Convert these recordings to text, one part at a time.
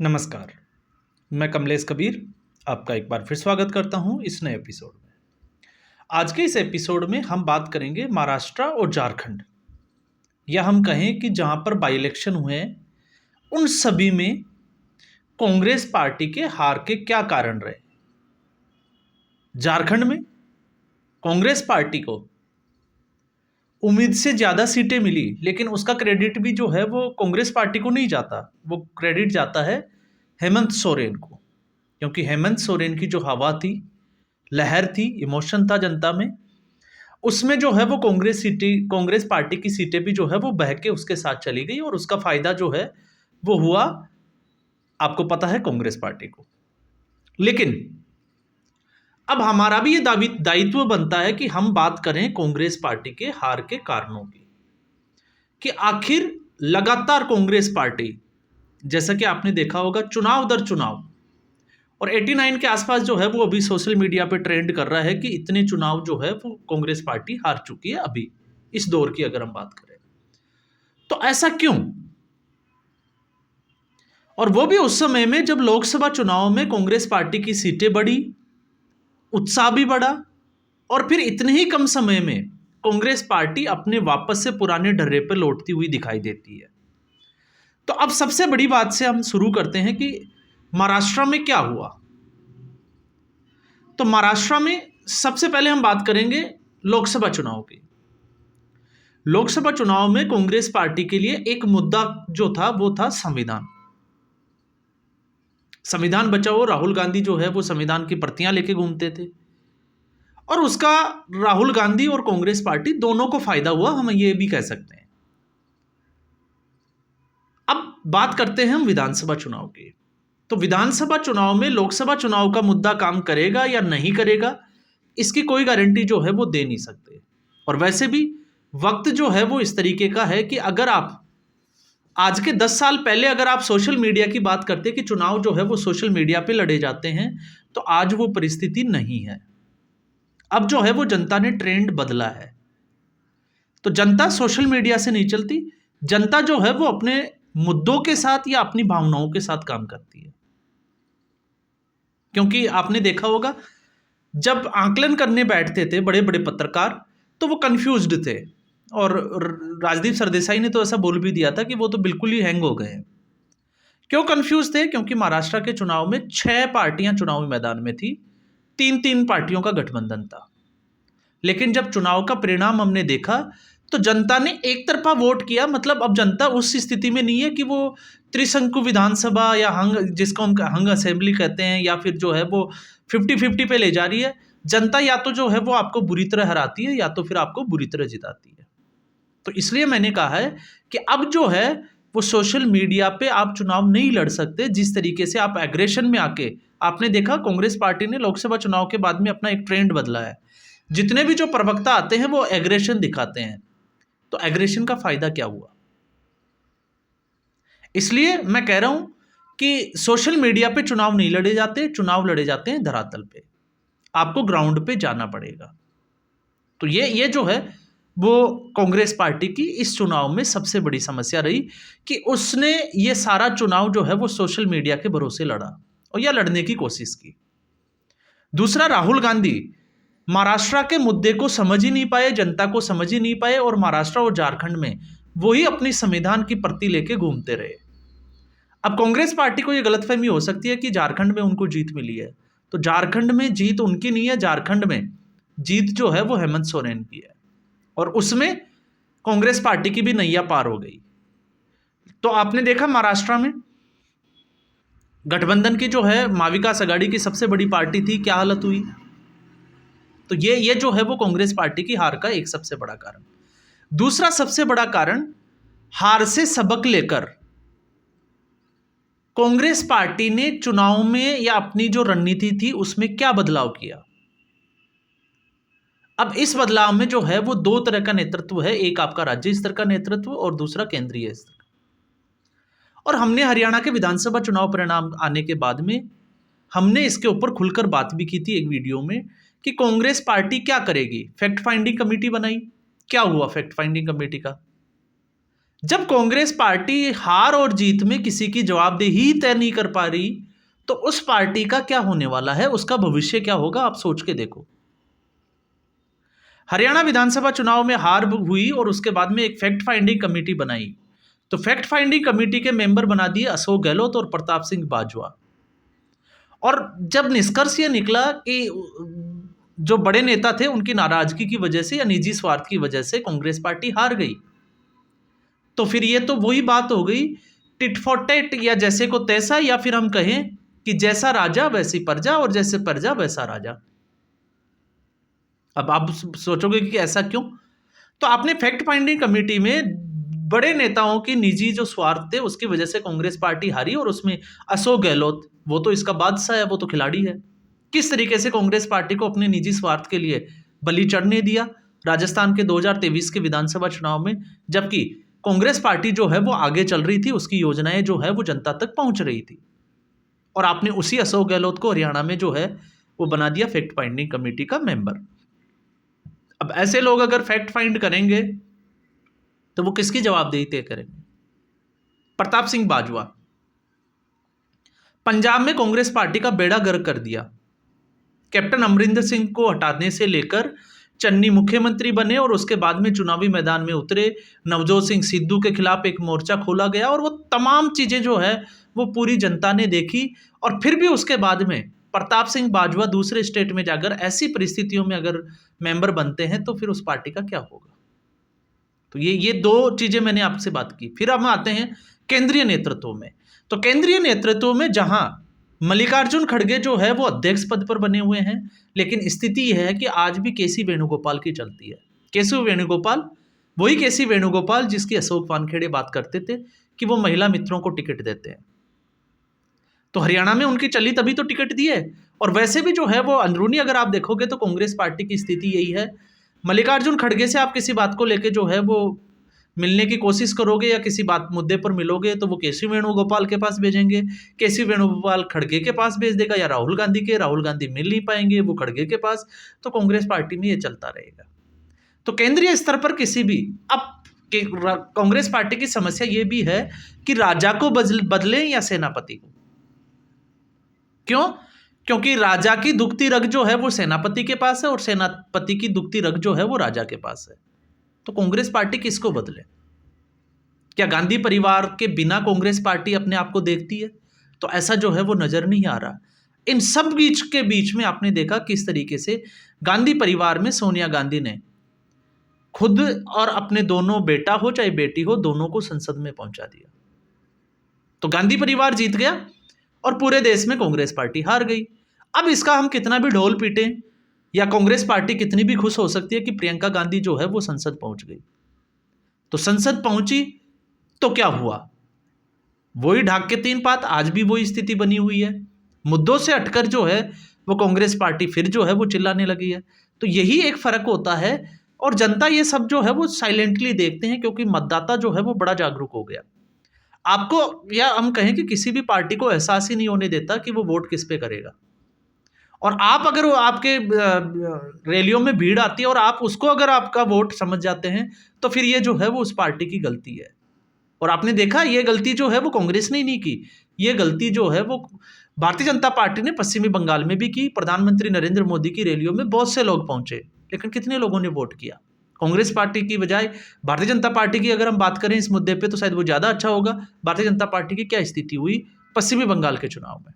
नमस्कार, मैं कमलेश कबीर आपका एक बार फिर स्वागत करता हूं इस नए एपिसोड में। आज के इस एपिसोड में हम बात करेंगे महाराष्ट्र और झारखंड, या हम कहें कि जहां पर बाई इलेक्शन हुए हैं उन सभी में कांग्रेस पार्टी के हार के क्या कारण रहे। झारखंड में कांग्रेस पार्टी को उम्मीद से ज़्यादा सीटें मिली, लेकिन उसका क्रेडिट भी जो है वो कांग्रेस पार्टी को नहीं जाता, वो क्रेडिट जाता है हेमंत सोरेन को। क्योंकि हेमंत सोरेन की जो हवा थी, लहर थी, इमोशन था जनता में, उसमें जो है वो कांग्रेस पार्टी की सीटें भी जो है वो बह के उसके साथ चली गई, और उसका फायदा जो है वो हुआ, आपको पता है, कांग्रेस पार्टी को। लेकिन अब हमारा भी ये दायित्व बनता है कि हम बात करें कांग्रेस पार्टी के हार के कारणों की, कि आखिर लगातार कांग्रेस पार्टी, जैसा कि आपने देखा होगा, चुनाव दर चुनाव, और 89 के आसपास जो है वो अभी सोशल मीडिया पे ट्रेंड कर रहा है कि इतने चुनाव जो है वो कांग्रेस पार्टी हार चुकी है अभी इस दौर की अगर हम बात करें। तो ऐसा क्यों? और वो भी उस समय में जब लोकसभा चुनाव में कांग्रेस पार्टी की सीटें बढ़ी, उत्साह भी बढ़ा, और फिर इतने ही कम समय में कांग्रेस पार्टी अपने वापस से पुराने ढर्रे पर लौटती हुई दिखाई देती है। तो अब सबसे बड़ी बात से हम शुरू करते हैं कि महाराष्ट्र में क्या हुआ। तो महाराष्ट्र में सबसे पहले हम बात करेंगे लोकसभा चुनाव की। लोकसभा चुनाव में कांग्रेस पार्टी के लिए एक मुद्दा जो था वो था संविधान। संविधान बचाओ, राहुल गांधी जो है वो संविधान की प्रतियां लेके घूमते थे, और उसका राहुल गांधी और कांग्रेस पार्टी दोनों को फायदा हुआ, हम ये भी कह सकते हैं। अब बात करते हैं हम विधानसभा चुनाव की। तो विधानसभा चुनाव में लोकसभा चुनाव का मुद्दा काम करेगा या नहीं करेगा, इसकी कोई गारंटी जो है वो दे नहीं सकते। और वैसे भी वक्त जो है वो इस तरीके का है कि अगर आप आज के 10 साल पहले अगर आप सोशल मीडिया की बात करते कि चुनाव जो है वो सोशल मीडिया पे लड़े जाते हैं, तो आज वो परिस्थिति नहीं है। अब जो है वो जनता ने ट्रेंड बदला है। तो जनता सोशल मीडिया से नहीं चलती, जनता जो है वो अपने मुद्दों के साथ या अपनी भावनाओं के साथ काम करती है। क्योंकि आपने देखा होगा, जब आकलन करने बैठते थे बड़े बड़े पत्रकार, तो वो कंफ्यूज्ड थे, और राजदीप सरदेसाई ने तो ऐसा बोल भी दिया था कि वो तो बिल्कुल ही हैंग हो गए हैं। क्यों कंफ्यूज थे? क्योंकि महाराष्ट्र के चुनाव में 6 पार्टियां चुनावी मैदान में थी, 3-3 पार्टियों का गठबंधन था। लेकिन जब चुनाव का परिणाम हमने देखा, तो जनता ने एक तरफा वोट किया। मतलब अब जनता उस स्थिति में नहीं है कि वो त्रिशंकु विधानसभा या हंग, जिसको हम हंग असेंबली कहते हैं, या फिर जो है वो 50-50 पे ले जा रही है। जनता या तो जो है वो आपको बुरी तरह हराती है, या तो फिर आपको बुरी तरह जिताती है। तो इसलिए मैंने कहा है कि अब जो है वो सोशल मीडिया पे आप चुनाव नहीं लड़ सकते। जिस तरीके से आप एग्रेशन में आके, आपने देखा कांग्रेस पार्टी ने लोकसभा चुनाव के बाद में अपना एक ट्रेंड बदला है। जितने भी जो प्रवक्ता आते हैं वो एग्रेशन दिखाते हैं। तो एग्रेशन का फायदा क्या हुआ? इसलिए मैं कह रहा हूं कि सोशल मीडिया पे चुनाव नहीं लड़े जाते, चुनाव लड़े जाते हैं धरातल पे। आपको ग्राउंड पे जाना पड़ेगा। तो ये जो है वो कांग्रेस पार्टी की इस चुनाव में सबसे बड़ी समस्या रही कि उसने ये सारा चुनाव जो है वो सोशल मीडिया के भरोसे लड़ा, और या लड़ने की कोशिश की। दूसरा, राहुल गांधी महाराष्ट्र के मुद्दे को समझ ही नहीं पाए, जनता को समझ ही नहीं पाए, और महाराष्ट्र और झारखंड में वही अपनी संविधान की प्रति लेके घूमते रहे। अब कांग्रेस पार्टी को यह गलतफहमी हो सकती है कि झारखंड में उनको जीत मिली है। तो झारखंड में जीत उनकी नहीं है, झारखंड में जीत जो है वो हेमंत सोरेन की है, और उसमें कांग्रेस पार्टी की भी नैया पार हो गई। तो आपने देखा महाराष्ट्र में गठबंधन की जो है महाविकास आघाड़ी की सबसे बड़ी पार्टी थी, क्या हालत हुई। तो ये जो है वो कांग्रेस पार्टी की हार का एक सबसे बड़ा कारण। दूसरा सबसे बड़ा कारण, हार से सबक लेकर कांग्रेस पार्टी ने चुनाव में या अपनी जो रणनीति थी उसमें क्या बदलाव किया। अब इस बदलाव में जो है वो 2 तरह का नेतृत्व है, एक आपका राज्य स्तर का नेतृत्व और दूसरा केंद्रीय स्तर। और हमने हरियाणा के विधानसभा चुनाव परिणाम आने के बाद में हमने इसके ऊपर खुलकर बात भी की थी एक वीडियो में, कि कांग्रेस पार्टी क्या करेगी। फैक्ट फाइंडिंग कमेटी बनाई, क्या हुआ फैक्ट फाइंडिंग कमेटी का? जब कांग्रेस पार्टी हार और जीत में किसी की जवाबदेही तय नहीं कर पा रही, तो उस पार्टी का क्या होने वाला है, उसका भविष्य क्या होगा, आप सोच के देखो। हरियाणा विधानसभा चुनाव में हार हुई और उसके बाद में एक फैक्ट फाइंडिंग कमेटी बनाई। तो फैक्ट फाइंडिंग कमेटी के मेंबर बना दिए अशोक गहलोत और प्रताप सिंह बाजवा। और जब निष्कर्ष ये निकला कि जो बड़े नेता थे उनकी नाराजगी की वजह से या निजी स्वार्थ की वजह से कांग्रेस पार्टी हार गई, तो फिर ये तो वही बात हो गई, टिट फॉर टेट, या जैसे को तैसा, या फिर हम कहें कि जैसा राजा वैसी प्रजा और जैसे प्रजा वैसा राजा। अब आप सोचोगे कि ऐसा क्यों? तो आपने फैक्ट फाइंडिंग कमेटी में बड़े नेताओं की निजी जो स्वार्थ थे उसकी वजह से कांग्रेस पार्टी हारी, और उसमें अशोक गहलोत, वो तो इसका बादशाह है, वो तो खिलाड़ी है। किस तरीके से कांग्रेस पार्टी को अपने निजी स्वार्थ के लिए बलि चढ़ने दिया राजस्थान के 2023 के विधानसभा चुनाव में, जबकि कांग्रेस पार्टी जो है वो आगे चल रही थी, उसकी योजनाएं जो है वो जनता तक पहुंच रही थी, और आपने उसी अशोक गहलोत को हरियाणा में जो है वो बना दिया फैक्ट फाइंडिंग कमेटी का मेंबर। अब ऐसे लोग अगर फैक्ट फाइंड करेंगे तो वो किसकी जवाबदेही तय करेंगे? प्रताप सिंह बाजवा, पंजाब में कांग्रेस पार्टी का बेड़ा गर्क कर दिया। कैप्टन अमरिंदर सिंह को हटाने से लेकर चन्नी मुख्यमंत्री बने, और उसके बाद में चुनावी मैदान में उतरे, नवजोत सिंह सिद्धू के खिलाफ एक मोर्चा खोला गया, और वो तमाम चीजें जो है वो पूरी जनता ने देखी। और फिर भी उसके बाद में प्रताप सिंह बाजवा दूसरे स्टेट में जाकर ऐसी परिस्थितियों में अगर मेंबर बनते हैं तो फिर उस पार्टी का क्या होगा? तो ये दो चीजें मैंने आपसे बात की। फिर हम आते हैं केंद्रीय नेतृत्व में। तो केंद्रीय नेतृत्व में जहां मल्लिकार्जुन खड़गे जो है वो अध्यक्ष पद पर बने हुए हैं, लेकिन स्थिति यह है कि आज भी केसी वेणुगोपाल की चलती है। केशव वेणुगोपाल, वही केसी वेणुगोपाल जिसकी अशोक वानखेड़े बात करते थे कि वो महिला मित्रों को टिकट देते हैं। तो हरियाणा में उनकी चली तभी तो टिकट दिए। और वैसे भी जो है वो अंदरूनी अगर आप देखोगे तो कांग्रेस पार्टी की स्थिति यही है, मल्लिकार्जुन खड़गे से आप किसी बात को लेके जो है वो मिलने की कोशिश करोगे या किसी बात मुद्दे पर मिलोगे तो वो केसी वेणुगोपाल के पास भेजेंगे, केसी वेणुगोपाल खड़गे के पास भेज देगा, या राहुल गांधी मिल नहीं पाएंगे, वो खड़गे के पास। तो कांग्रेस पार्टी में ये चलता रहेगा। तो केंद्रीय स्तर पर किसी भी अब कांग्रेस पार्टी की समस्या ये भी है कि राजा को बदले या सेनापति को। क्यों? क्योंकि राजा की दुखती रग जो है वो सेनापति के पास है, और सेनापति की दुखती रग जो है वो राजा के पास है। तो कांग्रेस पार्टी किसको बदले? क्या गांधी परिवार के बिना कांग्रेस पार्टी अपने आप को देखती है? तो ऐसा जो है वो नजर नहीं आ रहा। इन सब के बीच में आपने देखा किस तरीके से गांधी परिवार में सोनिया गांधी ने खुद और अपने दोनों बेटा हो चाहे बेटी हो, दोनों को संसद में पहुंचा दिया। तो गांधी परिवार जीत गया और पूरे देश में कांग्रेस पार्टी हार गई। अब इसका हम कितना भी ढोल पीटें या कांग्रेस पार्टी कितनी भी खुश हो सकती है कि प्रियंका गांधी जो है वो संसद पहुंच गई। तो संसद पहुंची तो क्या हुआ? वही ढाक के तीन पात, आज भी वही स्थिति बनी हुई है। मुद्दों से हटकर जो है वो कांग्रेस पार्टी फिर जो है वो चिल्लाने लगी है। तो यही एक फर्क होता है, और जनता ये सब जो है वो साइलेंटली देखते हैं, क्योंकि मतदाता जो है वो बड़ा जागरूक हो गया। आपको, या हम कहें कि किसी भी पार्टी को एहसास ही नहीं होने देता कि वो वोट किस पे करेगा। और आप अगर आपके रैलियों में भीड़ आती है और आप उसको अगर आपका वोट समझ जाते हैं तो फिर ये जो है वो उस पार्टी की गलती है। और आपने देखा ये गलती जो है वो कांग्रेस ने नहीं की, ये गलती जो है वो भारतीय जनता पार्टी ने पश्चिमी बंगाल में भी की। प्रधानमंत्री नरेंद्र मोदी की रैलियों में बहुत से लोग पहुंचे, लेकिन कितने लोगों ने वोट किया? कांग्रेस पार्टी की बजाय भारतीय जनता पार्टी की अगर हम बात करें इस मुद्दे पे तो शायद वो ज़्यादा अच्छा होगा। भारतीय जनता पार्टी की क्या स्थिति हुई पश्चिमी बंगाल के चुनाव में?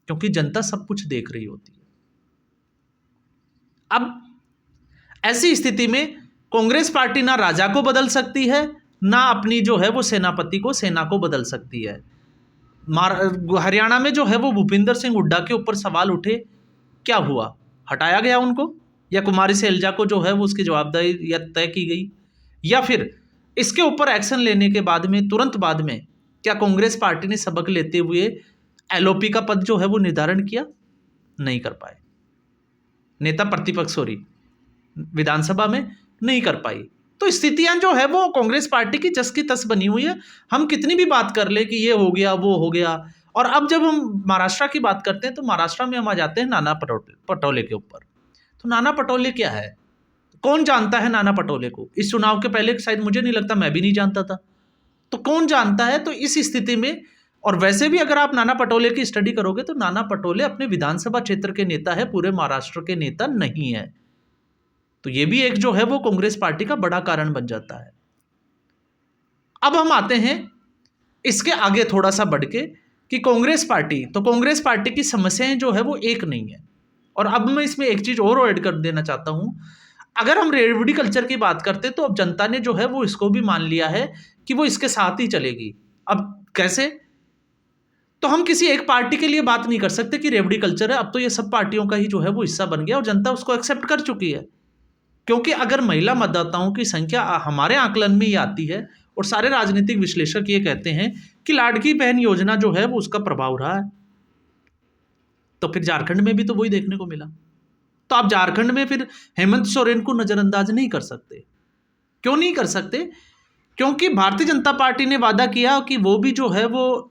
क्योंकि जनता सब कुछ देख रही होती है। अब ऐसी स्थिति में कांग्रेस पार्टी ना राजा को बदल सकती है, ना अपनी जो है वो सेनापति को, सेना को बदल सकती है। हरियाणा में जो है वो भूपिंदर सिंह हुड्डा के ऊपर सवाल उठे, क्या हुआ? हटाया गया उनको, या कुमारी शैलजा को जो है वो उसकी जवाबदारी तय की गई, या फिर इसके ऊपर एक्शन लेने के बाद में तुरंत बाद में क्या कांग्रेस पार्टी ने सबक लेते हुए एलओपी का पद जो है वो निर्धारण किया? नहीं कर पाए। नेता प्रतिपक्ष विधानसभा में नहीं कर पाई। तो स्थितियां जो है वो कांग्रेस पार्टी की जस की तस बनी हुई है। हम कितनी भी बात कर ले कि ये हो गया वो हो गया। और अब जब हम महाराष्ट्र की बात करते हैं तो महाराष्ट्र में हम आ जाते हैं नाना पटोले के ऊपर। तो नाना पटोले क्या है? कौन जानता है नाना पटोले को? इस चुनाव के पहले शायद मुझे नहीं लगता, मैं भी नहीं जानता था। तो कौन जानता है। तो इस स्थिति में, और वैसे भी अगर आप नाना पटोले की स्टडी करोगे तो नाना पटोले अपने विधानसभा क्षेत्र के नेता है, पूरे महाराष्ट्र के नेता नहीं है। तो ये भी एक जो है वो कांग्रेस पार्टी का बड़ा कारण बन जाता है। अब हम आते हैं इसके आगे थोड़ा सा बढ़ के कि कांग्रेस पार्टी की समस्याएं जो है वो एक नहीं है। और अब मैं इसमें एक चीज और ऐड कर देना चाहता हूं। अगर हम रेवड़ी कल्चर की बात करते तो अब जनता ने जो है वो इसको भी मान लिया है कि वो इसके साथ ही चलेगी। अब कैसे? तो हम किसी एक पार्टी के लिए बात नहीं कर सकते कि रेवड़ी कल्चर है, अब तो ये सब पार्टियों का ही जो है वो हिस्सा बन गया और जनता उसको एक्सेप्ट कर चुकी है। क्योंकि अगर महिला मतदाताओं की संख्या हमारे आकलन में ही आती है, और सारे राजनीतिक विश्लेषक ये कहते हैं कि लाडली बहन योजना जो है वो उसका प्रभाव रहा है, तो फिर झारखंड में भी तो वही देखने को मिला। तो आप झारखंड में फिर हेमंत सोरेन को नजरअंदाज नहीं कर सकते। क्यों नहीं कर सकते? क्योंकि भारतीय जनता पार्टी ने वादा किया कि वो भी जो है वो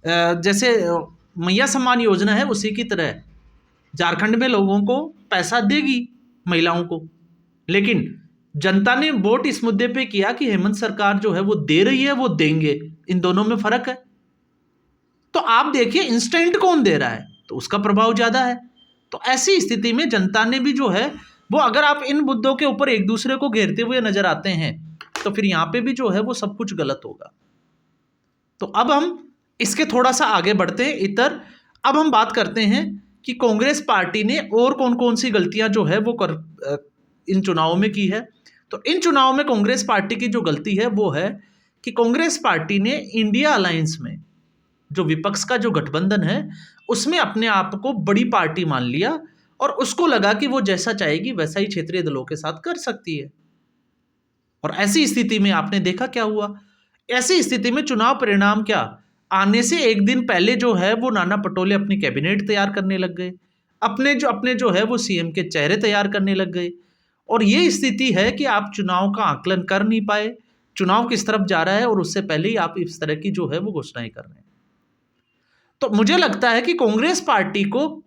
जैसे मैया सम्मान योजना है उसी की तरह झारखंड में लोगों को पैसा देगी, महिलाओं को। लेकिन जनता ने वोट इस मुद्दे पे किया कि हेमंत सरकार जो है वो दे रही है, वो देंगे, इन दोनों में फर्क है। तो आप देखिए इंस्टेंट कौन दे रहा है, तो उसका प्रभाव ज्यादा है। तो ऐसी स्थिति में जनता ने भी जो है वो, अगर आप इन मुद्दों के ऊपर एक दूसरे को घेरते हुए नजर आते हैं तो फिर यहां पे भी जो है वो सब कुछ गलत होगा। तो अब हम इसके थोड़ा सा आगे बढ़ते हैं इतर। अब हम बात करते हैं कि कांग्रेस पार्टी ने और कौन कौन सी गलतियां जो है वो इन चुनावों में की है। तो इन चुनावों में कांग्रेस पार्टी की जो गलती है वो है कि कांग्रेस पार्टी ने इंडिया अलायंस में, जो विपक्ष का जो गठबंधन है, उसमें अपने आप को बड़ी पार्टी मान लिया और उसको लगा कि वो जैसा चाहेगी वैसा ही क्षेत्रीय दलों के साथ कर सकती है। और ऐसी स्थिति में आपने देखा क्या हुआ। ऐसी स्थिति में चुनाव परिणाम क्या आने से एक दिन पहले जो है वो नाना पटोले अपनी कैबिनेट तैयार करने लग गए, अपने जो है वो सीएम के चेहरे तैयार करने लग गए। और ये स्थिति है कि आप चुनाव का आकलन कर नहीं पाए, चुनाव किस तरफ जा रहा है, और उससे पहले ही आप इस तरह की जो है वो घोषणाएं कर रहे हैं। तो मुझे लगता है कि कांग्रेस पार्टी को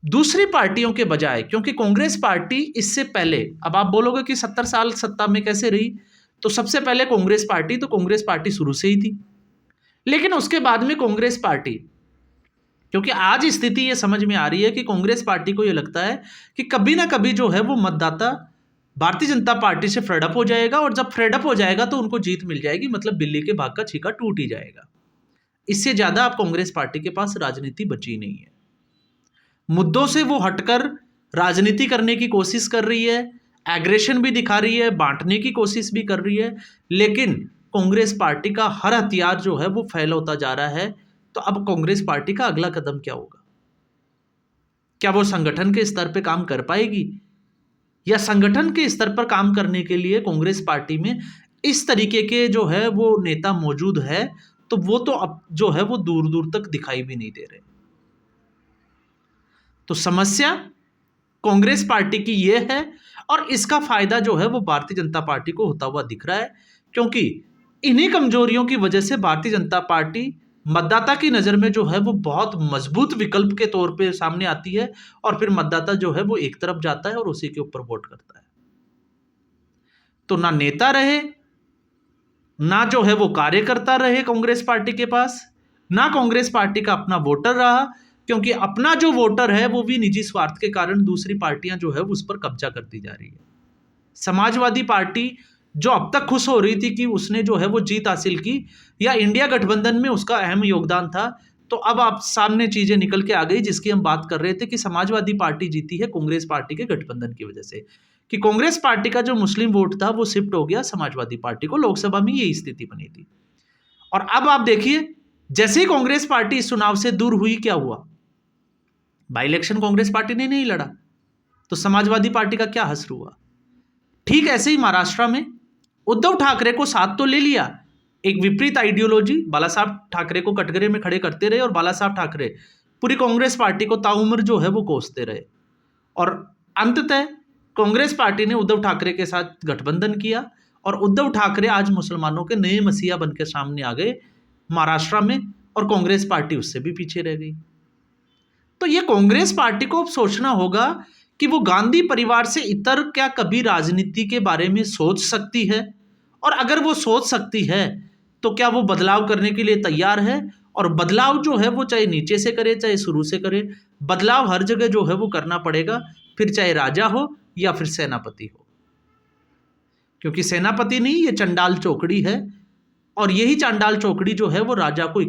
दूसरी पार्टियों के बजाय, क्योंकि कांग्रेस पार्टी इससे पहले, अब आप बोलोगे कि 70 साल सत्ता में कैसे रही, तो सबसे पहले कांग्रेस पार्टी शुरू से ही थी। लेकिन उसके बाद में कांग्रेस पार्टी, क्योंकि आज स्थिति ये समझ में आ रही है कि कांग्रेस पार्टी को ये लगता है कि कभी ना कभी जो है वो मतदाता भारतीय जनता पार्टी से फेड अप हो जाएगा, और जब फेड अप हो जाएगा तो उनको जीत मिल जाएगी, मतलब बिल्ली के भाग का छीका टूट ही जाएगा। इससे ज्यादा अब कांग्रेस पार्टी के पास राजनीति बची नहीं है। मुद्दों से वो हटकर राजनीति करने की कोशिश कर रही है, एग्रेशन भी दिखा रही है, बांटने की कोशिश भी कर रही है। लेकिन कांग्रेस पार्टी का हर हथियार जो है वो फैल होता जा रहा है। तो अब कांग्रेस पार्टी का अगला कदम क्या होगा? क्या वो संगठन के स्तर पर काम कर पाएगी, या संगठन के स्तर पर काम करने के लिए कांग्रेस पार्टी में इस तरीके के जो है वो नेता मौजूद है, तो वो तो अब जो है वो दूर दूर तक दिखाई भी नहीं दे रहे। तो समस्या कांग्रेस पार्टी की ये है, और इसका फायदा जो है वो भारतीय जनता पार्टी को होता हुआ दिख रहा है, क्योंकि इन्हीं कमजोरियों की वजह से भारतीय जनता पार्टी मतदाता की नजर में जो है वो बहुत मजबूत विकल्प के तौर पे सामने आती है, और फिर मतदाता जो है वो एक तरफ जाता है और उसी के ऊपर वोट करता है। तो ना नेता रहे, ना जो है वो कार्यकर्ता रहे कांग्रेस पार्टी के पास, ना कांग्रेस पार्टी का अपना वोटर रहा, क्योंकि अपना जो वोटर है वो भी निजी स्वार्थ के कारण दूसरी पार्टियां जो है उस पर कब्जा करती जा रही है। समाजवादी पार्टी जो अब तक खुश हो रही थी कि उसने जो है वो जीत हासिल की, या इंडिया गठबंधन में उसका अहम योगदान था, तो अब आप सामने चीजें निकल के आ गई जिसकी हम बात कर रहे थे कि समाजवादी पार्टी जीती है कांग्रेस पार्टी के गठबंधन की वजह से, कि कांग्रेस पार्टी का जो मुस्लिम वोट था वो शिफ्ट हो गया समाजवादी पार्टी को। लोकसभा में यही स्थिति बनी थी। और अब आप देखिए, जैसे ही कांग्रेस पार्टी इस चुनाव से दूर हुई, क्या हुआ? बाई इलेक्शन कांग्रेस पार्टी ने नहीं लड़ा, तो समाजवादी पार्टी का क्या हश्र हुआ? ठीक ऐसे ही महाराष्ट्र में उद्धव ठाकरे को साथ तो ले लिया, एक विपरीत आइडियोलॉजी बाला साहब ठाकरे को कटघरे में खड़े करते रहे, और बाला साहब ठाकरे पूरी कांग्रेस पार्टी को ताउम्र जो है वो कोसते रहे, और अंततः कांग्रेस पार्टी ने उद्धव ठाकरे के साथ गठबंधन किया, और उद्धव ठाकरे आज मुसलमानों के नए मसीहा बनकर सामने आ गए महाराष्ट्र में, और कांग्रेस पार्टी उससे भी पीछे रह गई। तो ये कांग्रेस पार्टी को अब सोचना होगा कि वो गांधी परिवार से इतर क्या कभी राजनीति के बारे में सोच सकती है, और अगर वो सोच सकती है तो क्या वो बदलाव करने के लिए तैयार है? और बदलाव जो है वो चाहे नीचे से करे चाहे शुरू से करे, बदलाव हर जगह जो है वो करना पड़ेगा, फिर चाहे राजा हो या फिर सेनापति हो, क्योंकि सेनापति नहीं, ये चंडाल चौकड़ी है। और यही चांडाल चौकड़ी जो है वो राजा को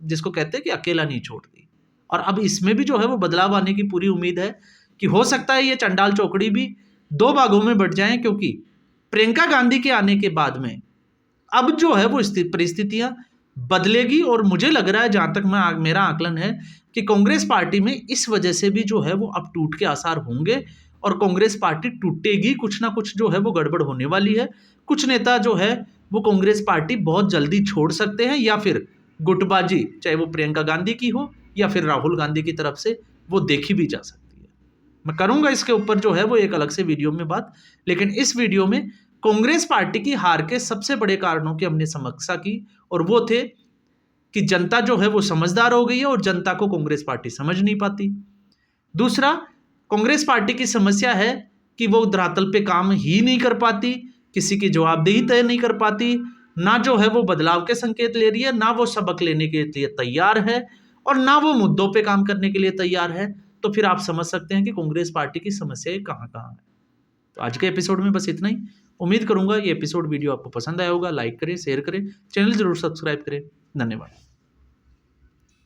जिसको कहते हैं कि अकेला नहीं छोड़ती। और अब इसमें भी जो है वो बदलाव आने की पूरी उम्मीद है कि हो सकता है ये चांडाल चौकड़ी भी दो भागों में बट जाए, क्योंकि प्रियंका गांधी के आने के बाद में अब जो है वो परिस्थितियां बदलेगी। और मुझे लग रहा है, जहां तक मेरा आकलन है, कि कांग्रेस पार्टी में इस वजह से भी जो है वो अब टूट के आसार होंगे और कांग्रेस पार्टी टूटेगी। कुछ ना कुछ जो है वो गड़बड़ होने वाली है। कुछ नेता जो है वो कांग्रेस पार्टी बहुत जल्दी छोड़ सकते हैं, या फिर गुटबाजी, चाहे वो प्रियंका गांधी की हो या फिर राहुल गांधी की तरफ से, वो देखी भी जा सकती है। मैं करूंगा इसके ऊपर जो है वो एक अलग से वीडियो में बात, लेकिन इस वीडियो में कांग्रेस पार्टी की हार के सबसे बड़े कारणों की हमने समीक्षा की, और वो थे कि जनता जो है वो समझदार हो गई है और जनता को कांग्रेस पार्टी समझ नहीं पाती। दूसरा, कांग्रेस पार्टी की समस्या है कि वो धरातल पे काम ही नहीं कर पाती, किसी की जवाबदेही तय नहीं कर पाती, ना जो है वो बदलाव के संकेत ले रही है, ना वो सबक लेने के लिए तैयार है, और ना वो मुद्दों पे काम करने के लिए तैयार है। तो फिर आप समझ सकते हैं कि कांग्रेस पार्टी की समस्याएं कहाँ कहाँ है। तो आज के एपिसोड में बस इतना ही। उम्मीद करूंगा ये एपिसोड वीडियो आपको पसंद आया होगा। लाइक करें, शेयर करें, चैनल जरूर सब्सक्राइब करें। धन्यवाद।